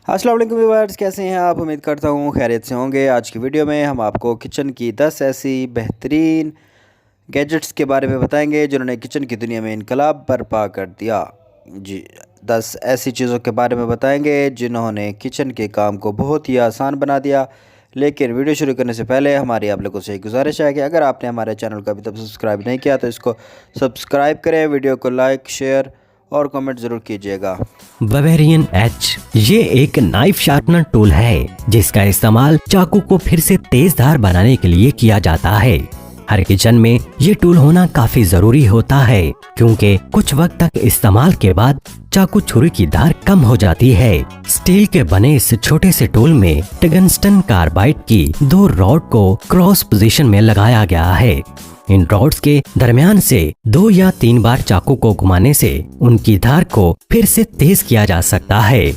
अस्सलाम वालेकुम व्यूअर्स, कैसे हैं आप? उम्मीद करता हूँ खैरियत से होंगे। आज की वीडियो में हम आपको किचन की 10 ऐसी बेहतरीन गैजेट्स के बारे में बताएंगे जिन्होंने किचन की दुनिया में इनकलाब बर्पा कर दिया। जी, 10 ऐसी चीज़ों के बारे में बताएंगे जिन्होंने किचन के काम को बहुत ही आसान बना दिया। लेकिन वीडियो शुरू करने से पहले हमारी आप लोगों से एक गुजारिश है कि अगर आपने हमारे चैनल को अभी तक सब्सक्राइब नहीं किया तो इसको सब्सक्राइब करें, वीडियो को लाइक, शेयर और कमेंट ज़रूर कीजिएगा। बावेरियन एच ये एक नाइफ शार्पनर टूल है जिसका इस्तेमाल चाकू को फिर से तेज धार बनाने के लिए किया जाता है। हर किचन में ये टूल होना काफी जरूरी होता है क्योंकि कुछ वक्त तक इस्तेमाल के बाद चाकू छुरी की धार कम हो जाती है। स्टील के बने इस छोटे से टूल में टंगस्टन कार्बाइड की 2 रॉड को क्रॉस पोजीशन में लगाया गया है। इन रॉड्स के दरमियान से 2 या 3 बार चाकू को घुमाने से उनकी धार को फिर से तेज किया जा सकता है।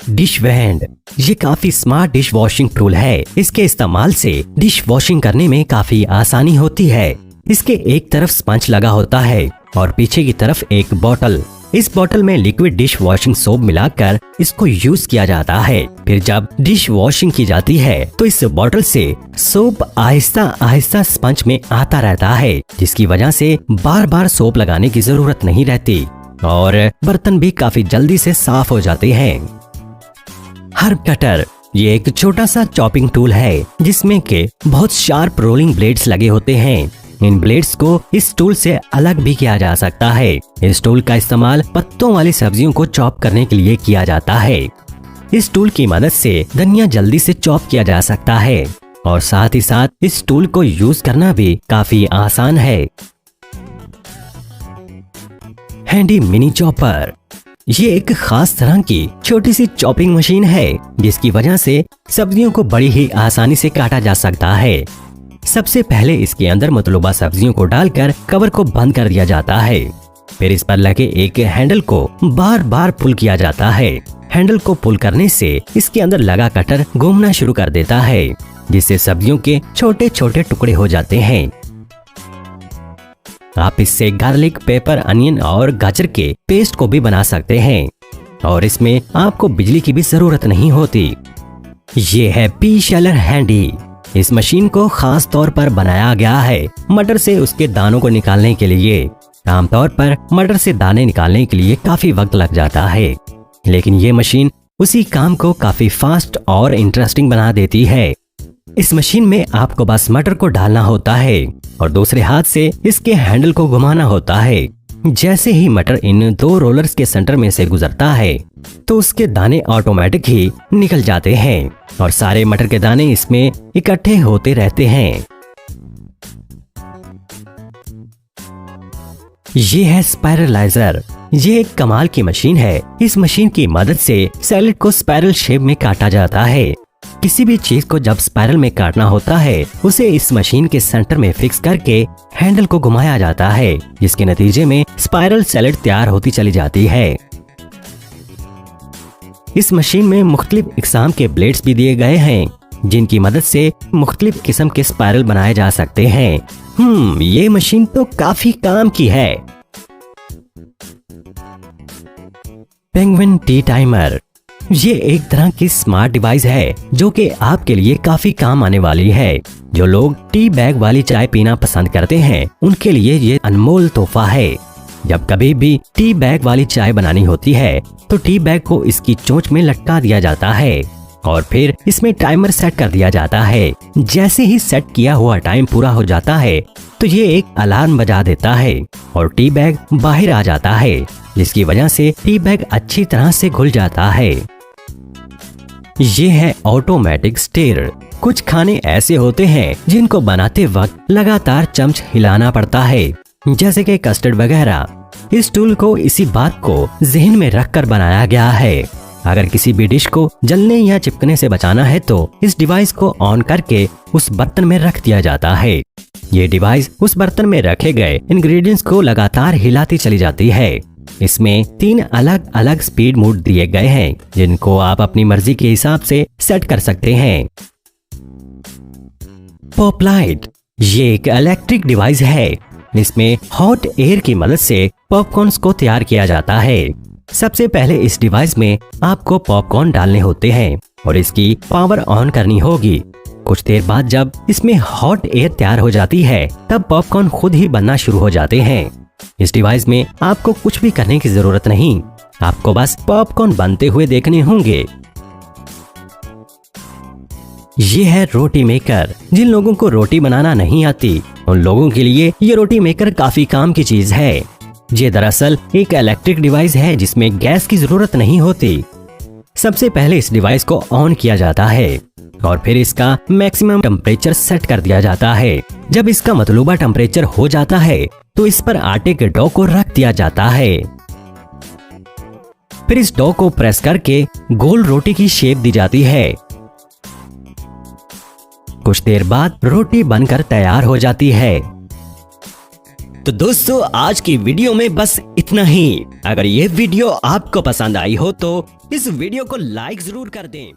डिश वैंड ये काफी स्मार्ट डिश वॉशिंग टूल है। इसके इस्तेमाल से डिश वॉशिंग करने में काफी आसानी होती है। इसके एक तरफ स्पंज लगा होता है और पीछे की तरफ एक बोतल। इस बोतल में लिक्विड डिश वॉशिंग सोप मिलाकर इसको यूज किया जाता है। फिर जब डिश वॉशिंग की जाती है तो इस बोतल से सोप आहिस्ता आहिस्ता स्पंज में आता रहता है, जिसकी वजह से बार बार सोप लगाने की जरूरत नहीं रहती और बर्तन भी काफी जल्दी से साफ हो जाते हैं। हर्ब कटर ये एक छोटा सा चॉपिंग टूल है जिसमें के बहुत शार्प रोलिंग ब्लेड्स लगे होते हैं। इन ब्लेड्स को इस टूल से अलग भी किया जा सकता है। इस टूल का इस्तेमाल पत्तों वाली सब्जियों को चॉप करने के लिए किया जाता है। इस टूल की मदद से धनिया जल्दी से चॉप किया जा सकता है और साथ ही साथ इस टूल को यूज करना भी काफी आसान है। हैंडी मिनी चॉपर ये एक खास तरह की छोटी सी चॉपिंग मशीन है जिसकी वजह से सब्जियों को बड़ी ही आसानी से काटा जा सकता है। सबसे पहले इसके अंदर मतलूबा सब्जियों को डालकर कवर को बंद कर दिया जाता है। फिर इस पर लगे एक हैंडल को बार बार पुल किया जाता है। हैंडल को पुल करने से इसके अंदर लगा कटर घूमना शुरू कर देता है, जिससे सब्जियों के छोटे छोटे टुकड़े हो जाते हैं। आप इससे गार्लिक, पेपर, अनियन और गाजर के पेस्ट को भी बना सकते हैं और इसमें आपको बिजली की भी जरूरत नहीं होती। ये है पी शेलर हैंडी। इस मशीन को खास तौर पर बनाया गया है मटर से उसके दानों को निकालने के लिए। आमतौर पर मटर से दाने निकालने के लिए काफी वक्त लग जाता है, लेकिन ये मशीन उसी काम को काफी फास्ट और इंटरेस्टिंग बना देती है। इस मशीन में आपको बस मटर को डालना होता है और दूसरे हाथ से इसके हैंडल को घुमाना होता है। जैसे ही मटर इन 2 रोलर्स के सेंटर में से गुजरता है तो उसके दाने ऑटोमेटिक ही निकल जाते हैं और सारे मटर के दाने इसमें इकट्ठे होते रहते हैं। ये है स्पाइरलाइजर। ये एक कमाल की मशीन है। इस मशीन की मदद से सैलेड को स्पाइरल शेप में काटा जाता है। किसी भी चीज को जब स्पाइरल में काटना होता है उसे इस मशीन के सेंटर में फिक्स करके हैंडल को घुमाया जाता है, जिसके नतीजे में स्पाइरल सैलेड तैयार होती चली जाती है। इस मशीन में मुख्तलिफ इकसाम के ब्लेड्स भी दिए गए हैं जिनकी मदद से मुख्तलिफ किस्म के स्पाइरल बनाए जा सकते हैं। ये मशीन तो काफी काम की है। पेंगुइन टी टाइमर ये एक तरह की स्मार्ट डिवाइस है जो कि आपके लिए काफी काम आने वाली है। जो लोग टी बैग वाली चाय पीना पसंद करते हैं उनके लिए ये अनमोल तोहफा है। जब कभी भी टी बैग वाली चाय बनानी होती है तो टी बैग को इसकी चोंच में लटका दिया जाता है और फिर इसमें टाइमर सेट कर दिया जाता है। जैसे ही सेट किया हुआ टाइम पूरा हो जाता है तो ये एक अलार्म बजा देता है और टी बैग बाहर आ जाता है, जिसकी वजह से टी बैग अच्छी तरह से घुल जाता है। ये है ऑटोमेटिक स्टीयर। कुछ खाने ऐसे होते हैं जिनको बनाते वक्त लगातार चम्मच हिलाना पड़ता है, जैसे कि कस्टर्ड वगैरह। इस टूल को इसी बात को जहन में रखकर बनाया गया है। अगर किसी भी डिश को जलने या चिपकने से बचाना है तो इस डिवाइस को ऑन करके उस बर्तन में रख दिया जाता है। ये डिवाइस उस बर्तन में रखे गए इंग्रेडिएंट्स को लगातार हिलाती चली जाती है। इसमें 3 अलग अलग स्पीड मोड दिए गए हैं जिनको आप अपनी मर्जी के हिसाब से सेट कर सकते हैं। पॉप लाइट ये एक इलेक्ट्रिक डिवाइस है। इसमें हॉट एयर की मदद से पॉपकॉर्न्स को तैयार किया जाता है। सबसे पहले इस डिवाइस में आपको पॉपकॉर्न डालने होते हैं और इसकी पावर ऑन करनी होगी। कुछ देर बाद जब इसमें हॉट एयर तैयार हो जाती है तब पॉपकॉर्न खुद ही बनना शुरू हो जाते हैं। इस डिवाइस में आपको कुछ भी करने की जरूरत नहीं, आपको बस पॉपकॉर्न बनते हुए देखने होंगे। ये है रोटी मेकर। जिन लोगों को रोटी बनाना नहीं आती उन लोगों के लिए ये रोटी मेकर काफी काम की चीज है। ये दरअसल एक इलेक्ट्रिक डिवाइस है जिसमें गैस की जरूरत नहीं होती। सबसे पहले इस डिवाइस को ऑन किया जाता है और फिर इसका मैक्सिमम टेम्परेचर सेट कर दिया जाता है। जब इसका मतलूबा टेम्परेचर हो जाता है तो इस पर आटे के डो को रख दिया जाता है। फिर इस डो को प्रेस करके गोल रोटी की शेप दी जाती है। कुछ देर बाद रोटी बनकर तैयार हो जाती है। तो दोस्तों आज की वीडियो में बस इतना ही। अगर ये वीडियो आपको पसंद आई हो तो इस वीडियो को लाइक जरूर कर दें।